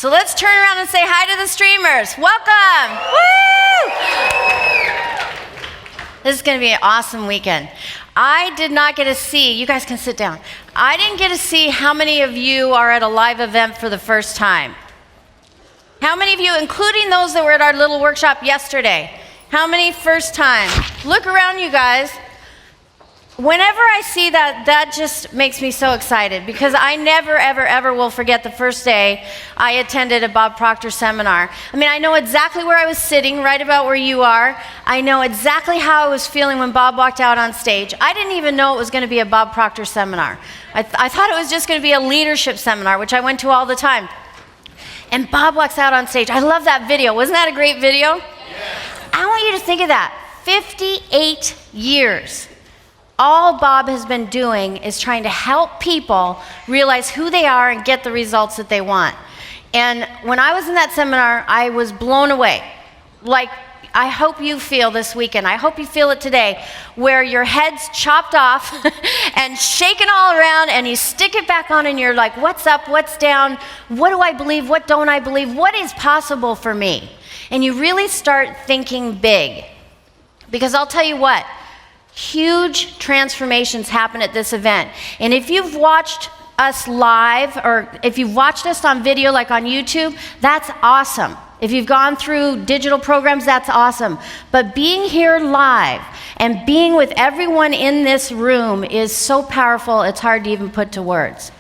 So let's turn around and say hi to the streamers. Welcome. Woo! This is going to be an awesome weekend. I did not get to see, you guys can sit down. I didn't get to see how many of you are at a live event for the first time. How many of you, including those that were at our little workshop yesterday, how many first time? Look around, you guys. Whenever I see that, that just makes me so excited because I never, ever, ever will forget the first day I attended a Bob Proctor seminar. I mean, I know exactly where I was sitting, right about where you are. I know exactly how I was feeling when Bob walked out on stage. I didn't even know it was going to be a Bob Proctor seminar. I thought it was just going to be a leadership seminar, which I went to all the time. And Bob walks out on stage. I love that video. Wasn't that a great video? Yes. I want you to think of that. 58 years. All Bob has been doing is trying to help people realize who they are and get the results that they want. And when I was in that seminar, I was blown away. Like, I hope you feel this weekend. I hope you feel it today, where your head's chopped off and shaken all around, and you stick it back on, and you're like, what's up, what's down, what do I believe, what don't I believe, what is possible for me? And you really start thinking big. Because I'll tell you what, huge transformations happen at this event. And if you've watched us live, or if you've watched us on video like on YouTube, that's awesome. If you've gone through digital programs, that's awesome. But being here live and being with everyone in this room is so powerful, it's hard to even put to words.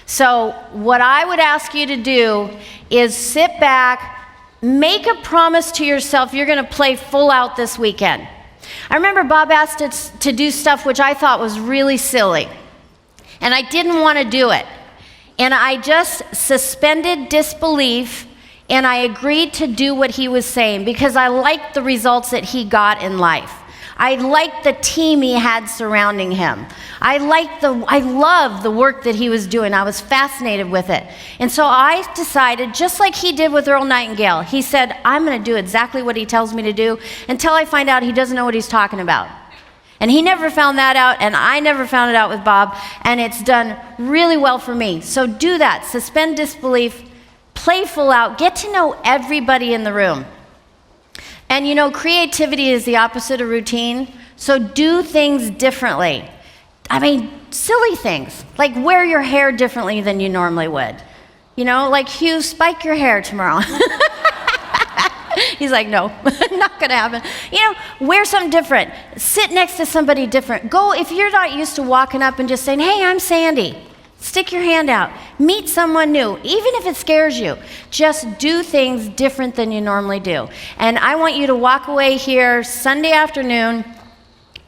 So what I would ask you to do is sit back, make a promise to yourself you're going to play full out this weekend. I remember Bob asked us to do stuff which I thought was really silly, and I didn't want to do it. And I just suspended disbelief, and I agreed to do what he was saying because I liked the results that he got in life. I liked the team he had surrounding him. I loved the work that he was doing. I was fascinated with it. And so I decided, just like he did with Earl Nightingale, he said, I'm going to do exactly what he tells me to do until I find out he doesn't know what he's talking about. And he never found that out, and I never found it out with Bob, and it's done really well for me. So do that. Suspend disbelief, play full out, get to know everybody in the room. And you know, creativity is the opposite of routine, so do things differently. I mean, silly things, like wear your hair differently than you normally would. You know, like, Hugh, spike your hair tomorrow. He's like, no, not gonna happen. You know, wear something different. Sit next to somebody different. Go, if you're not used to walking up and just saying, hey, I'm Sandy. Stick your hand out. Meet someone new. Even if it scares you, just do things different than you normally do. And I want you to walk away here Sunday afternoon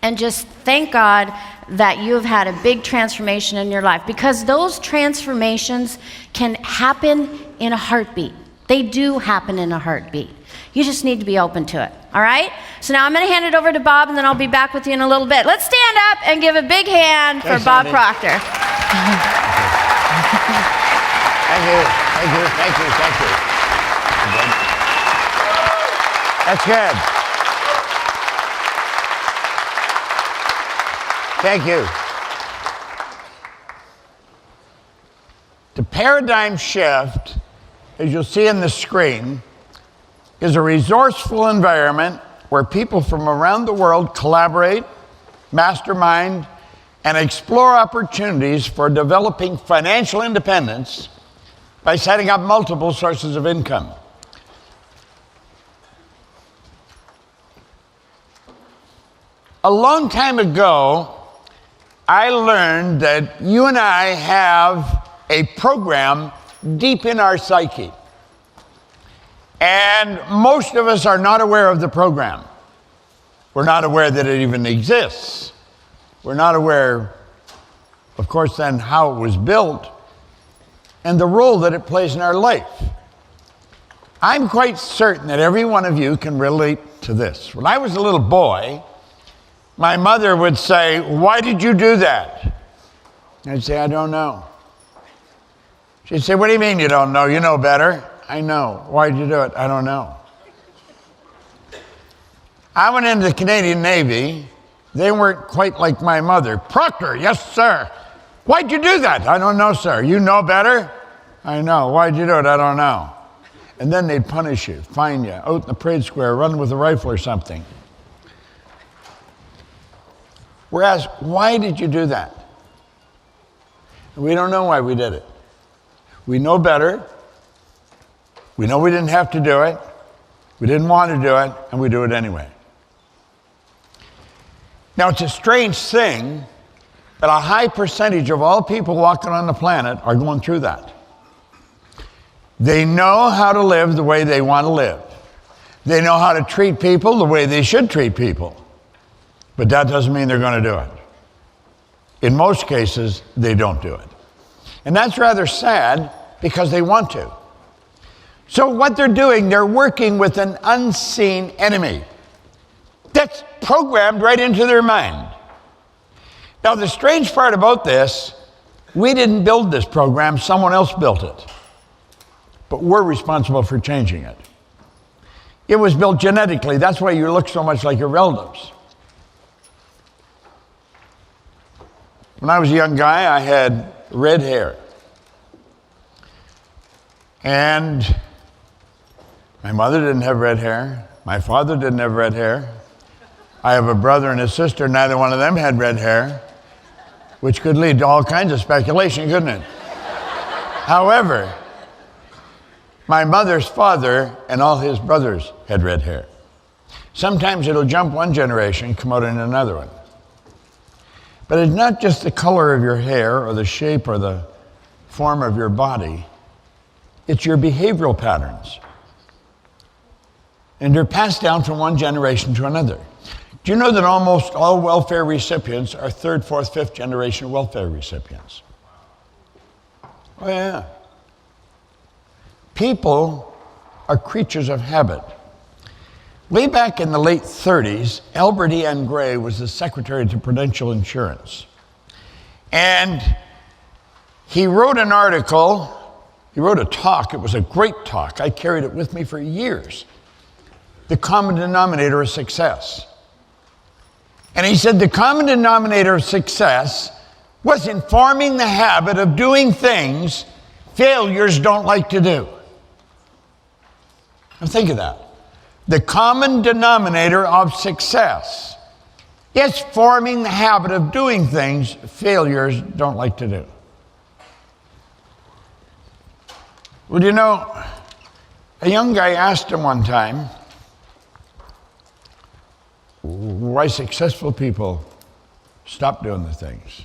and just thank God that you have had a big transformation in your life, because those transformations can happen in a heartbeat. They do happen in a heartbeat. You just need to be open to it. All right? So now I'm going to hand it over to Bob, and then I'll be back with you in a little bit. Let's stand up and give a big hand for Bob Proctor. Thank you. That's good. Thank you. The paradigm shift, as you'll see on the screen, is a resourceful environment where people from around the world collaborate, mastermind, and explore opportunities for developing financial independence by setting up multiple sources of income. A long time ago, I learned that you and I have a program deep in our psyche. And most of us are not aware of the program. We're not aware that it even exists. We're not aware, of course, then how it was built and the role that it plays in our life. I'm quite certain that every one of you can relate to this. When I was a little boy, my mother would say, "Why did you do that?" I'd say, "I don't know." She'd say, "What do you mean you don't know? You know better." "I know." "Why did you do it?" "I don't know." I went into the Canadian Navy. They weren't quite like my mother. "Proctor." "Yes, sir." "Why'd you do that?" "I don't know, sir." "You know better?" "I know." "Why'd you do it?" "I don't know." And then they'd punish you, fine you, out in the parade square, run with a rifle or something. We're asked, why did you do that? We don't know why we did it. We know better. We know we didn't have to do it. We didn't want to do it, and we do it anyway. Now, it's a strange thing, but a high percentage of all people walking on the planet are going through that. They know how to live the way they want to live. They know how to treat people the way they should treat people. But that doesn't mean they're going to do it. In most cases, they don't do it. And that's rather sad because they want to. So what they're doing, they're working with an unseen enemy that's programmed right into their mind. Now, the strange part about this, we didn't build this program, someone else built it. But we're responsible for changing it. It was built genetically. That's why you look so much like your relatives. When I was a young guy, I had red hair. And my mother didn't have red hair. My father didn't have red hair. I have a brother and a sister. Neither one of them had red hair, which could lead to all kinds of speculation, couldn't it? However, my mother's father and all his brothers had red hair. Sometimes it'll jump one generation, come out in another one. But it's not just the color of your hair or the shape or the form of your body. It's your behavioral patterns. And they're passed down from one generation to another. Do you know that almost all welfare recipients are third, fourth, fifth generation welfare recipients? Oh, yeah. People are creatures of habit. Way back in the late 30s, Albert E. N. Gray was the secretary to Prudential Insurance. And he wrote an article, he wrote a talk, it was a great talk. I carried it with me for years. The common denominator of success. And he said the common denominator of success was in forming the habit of doing things failures don't like to do. Now think of that. The common denominator of success is forming the habit of doing things failures don't like to do. Well, you know, a young guy asked him one time why successful people stop doing the things.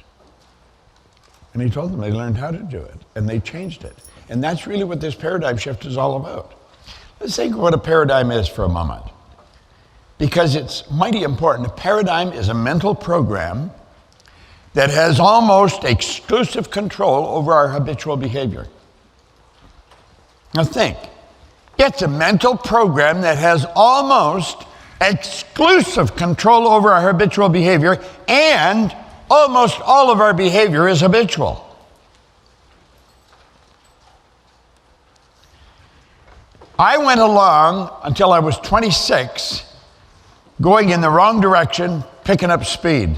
And he told them they learned how to do it, and they changed it. And that's really what this paradigm shift is all about. Let's think of what a paradigm is for a moment, because it's mighty important. A paradigm is a mental program that has almost exclusive control over our habitual behavior. Now think, it's a mental program that has almost exclusive control over our habitual behavior, and almost all of our behavior is habitual. I went along until I was 26, going in the wrong direction, picking up speed.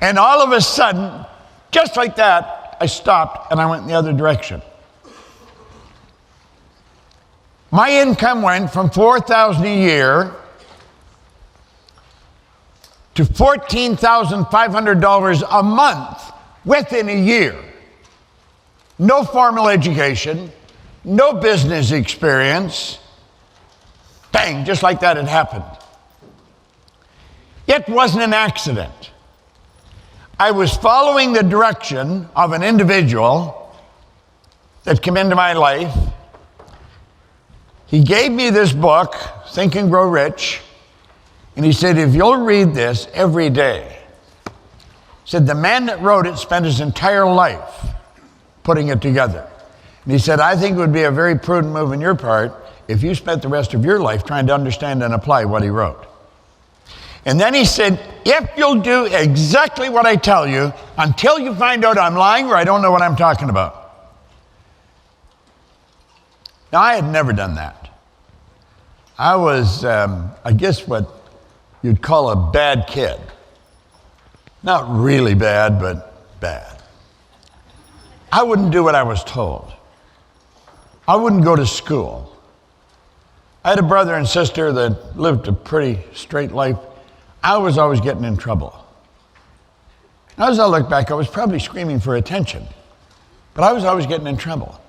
And all of a sudden, just like that, I stopped and I went in the other direction. My income went from $4,000 a year to $14,500 a month within a year. No formal education, no business experience. Bang, just like that it happened. It wasn't an accident. I was following the direction of an individual that came into my life. He gave me this book, Think and Grow Rich, and he said, if you'll read this every day, he said, the man that wrote it spent his entire life putting it together. And he said, I think it would be a very prudent move on your part if you spent the rest of your life trying to understand and apply what he wrote. And then he said, if you'll do exactly what I tell you until you find out I'm lying or I don't know what I'm talking about. Now, I had never done that. I was, I guess what you'd call a bad kid. Not really bad, but bad. I wouldn't do what I was told. I wouldn't go to school. I had a brother and sister that lived a pretty straight life. I was always getting in trouble. Now, as I look back, I was probably screaming for attention, but I was always getting in trouble.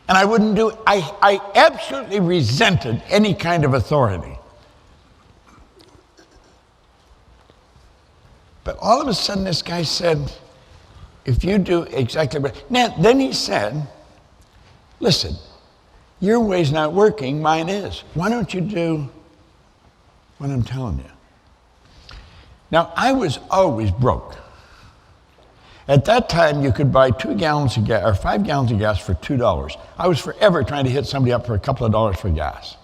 And I wouldn't do it. I absolutely resented any kind of authority. But all of a sudden, this guy said, if you do exactly what... Now, then he said, listen, your way's not working, mine is. Why don't you do what I'm telling you? Now, I was always broke. At that time, you could buy 2 gallons of gas, or 5 gallons of gas for $2. I was forever trying to hit somebody up for a couple of dollars for gas.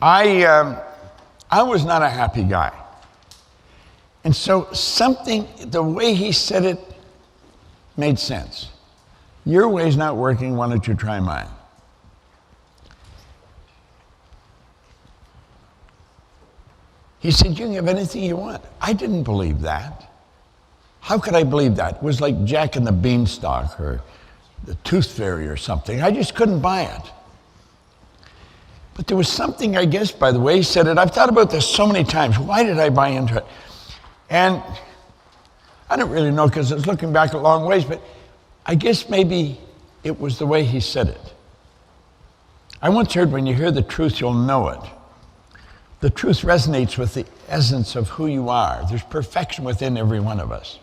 I was not a happy guy. And so the way he said it made sense. Your way's not working, why don't you try mine? He said, you can have anything you want. I didn't believe that. How could I believe that? It was like Jack and the Beanstalk or the Tooth Fairy or something. I just couldn't buy it. But there was something, I guess, by the way he said it. I've thought about this so many times. Why did I buy into it? And I don't really know because it's looking back a long ways, but I guess maybe it was the way he said it. I once heard, when you hear the truth, you'll know it. The truth resonates with the essence of who you are. There's perfection within every one of us.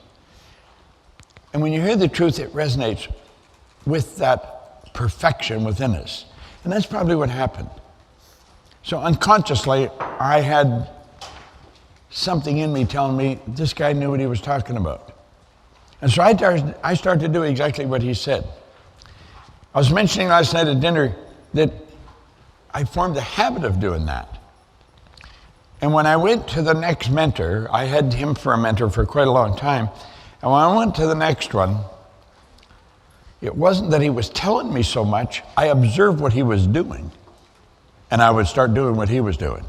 And when you hear the truth, it resonates with that perfection within us. And that's probably what happened. So unconsciously, I had something in me telling me this guy knew what he was talking about. And so I started to do exactly what he said. I was mentioning last night at dinner that I formed a habit of doing that. And when I went to the next mentor, I had him for a mentor for quite a long time. And when I went to the next one, it wasn't that he was telling me so much. I observed what he was doing, and I would start doing what he was doing.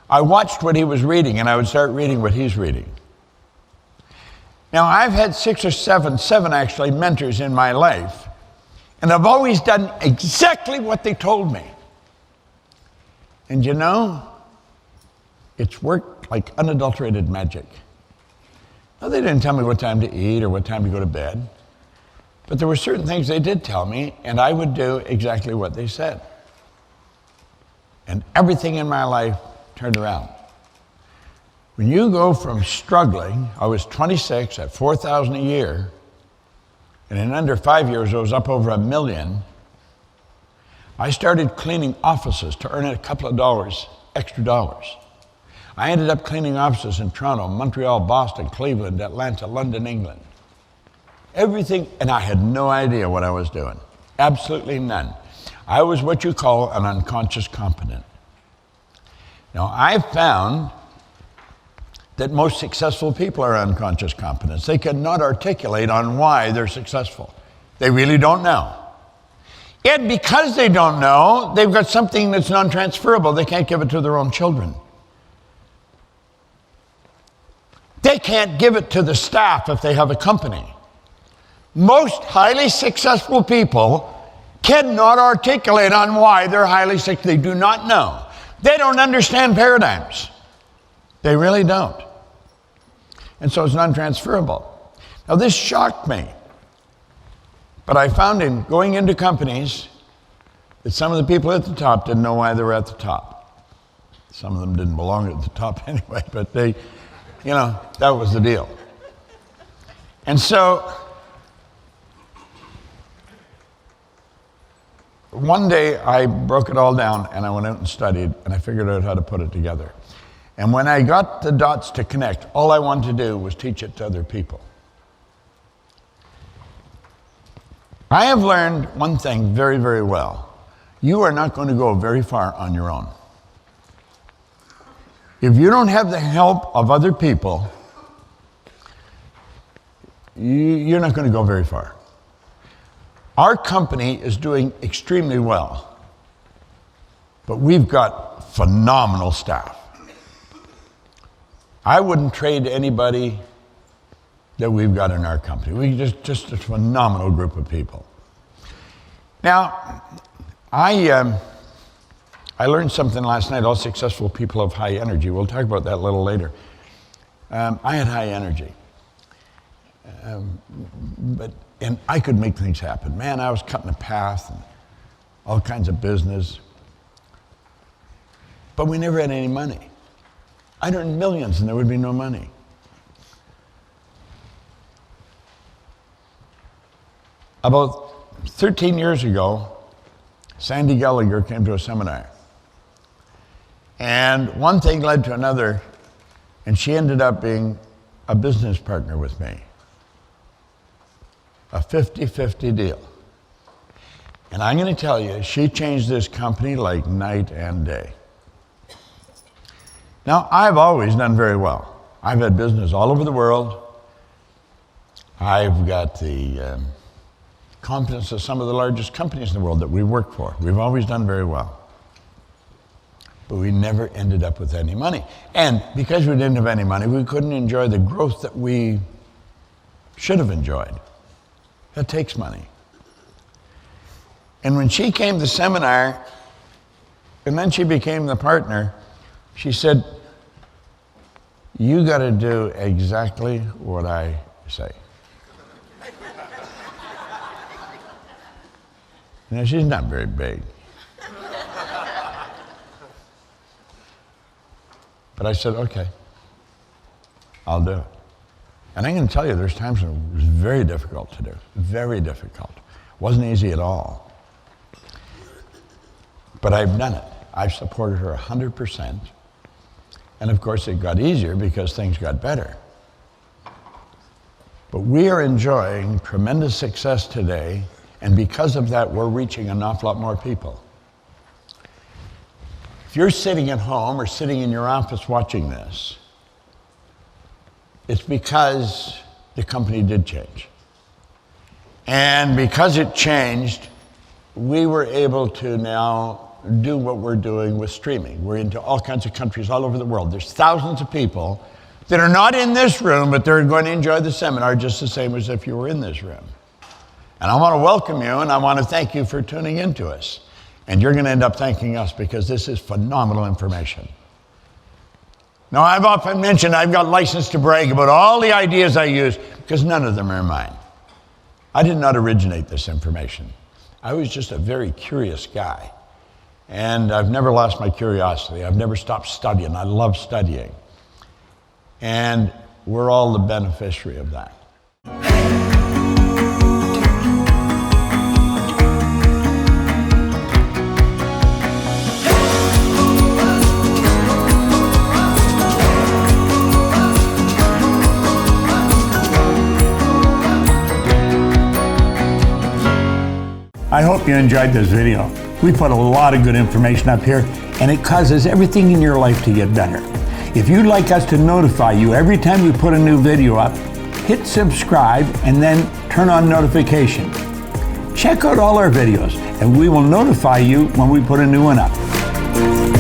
I watched what he was reading, and I would start reading what he's reading. Now, I've had 6 or 7 actually, mentors in my life, and I've always done exactly what they told me. And you know, it's worked like unadulterated magic. Now, they didn't tell me what time to eat or what time to go to bed, but there were certain things they did tell me, and I would do exactly what they said. And everything in my life turned around. When you go from struggling, I was 26 at $4,000 a year, and in under 5 years, I was up over $1 million. I started cleaning offices to earn a couple of dollars, extra dollars. I ended up cleaning offices in Toronto, Montreal, Boston, Cleveland, Atlanta, London, England. Everything, and I had no idea what I was doing. Absolutely none. I was what you call an unconscious competent. Now, I found that most successful people are unconscious competents. They cannot articulate on why they're successful. They really don't know. And because they don't know, they've got something that's non-transferable. They can't give it to their own children. They can't give it to the staff if they have a company. Most highly successful people cannot articulate on why they're highly successful. They do not know. They don't understand paradigms. They really don't. And so it's non-transferable. Now, this shocked me. But I found in going into companies that some of the people at the top didn't know why they were at the top. Some of them didn't belong at the top anyway, but they, you know, that was the deal. And so one day I broke it all down and I went out and studied and I figured out how to put it together. And when I got the dots to connect, all I wanted to do was teach it to other people. I have learned one thing very, very well. You are not going to go very far on your own. If you don't have the help of other people, you're not going to go very far. Our company is doing extremely well, but we've got phenomenal staff. I wouldn't trade anybody that we've got in our company. We just a phenomenal group of people. Now, I learned something last night. All successful people have high energy. We'll talk about that a little later. I had high energy. And I could make things happen. Man, I was cutting a path and all kinds of business. But we never had any money. I'd earn millions and there would be no money. About 13 years ago, Sandy Gallagher came to a seminar. And one thing led to another, and she ended up being a business partner with me. A 50-50 deal. And I'm going to tell you, she changed this company like night and day. Now, I've always done very well. I've had business all over the world. I've got the confidence of some of the largest companies in the world that we work for. We've always done very well. But we never ended up with any money. And because we didn't have any money, we couldn't enjoy the growth that we should have enjoyed. That takes money. And when she came to the seminar, and then she became the partner, she said, "You got to do exactly what I say." Now, she's not very big. But I said, okay, I'll do it. And I'm going to tell you, there's times when it was very difficult to do. Very difficult. Wasn't easy at all. But I've done it. I've supported her 100%. And of course, it got easier because things got better. But we are enjoying tremendous success today, and because of that, we're reaching an awful lot more people. If you're sitting at home or sitting in your office watching this, it's because the company did change. And because it changed, we were able to now do what we're doing with streaming. We're into all kinds of countries all over the world. There's thousands of people that are not in this room, but they're going to enjoy the seminar just the same as if you were in this room. And I want to welcome you, and I want to thank you for tuning in to us. And you're going to end up thanking us because this is phenomenal information. Now, I've often mentioned I've got license to brag about all the ideas I use because none of them are mine. I did not originate this information. I was just a very curious guy. And I've never lost my curiosity. I've never stopped studying. I love studying. And we're all the beneficiary of that. I hope you enjoyed this video. We put a lot of good information up here, and it causes everything in your life to get better. If you'd like us to notify you every time we put a new video up, hit subscribe and then turn on notification. Check out all our videos, and we will notify you when we put a new one up.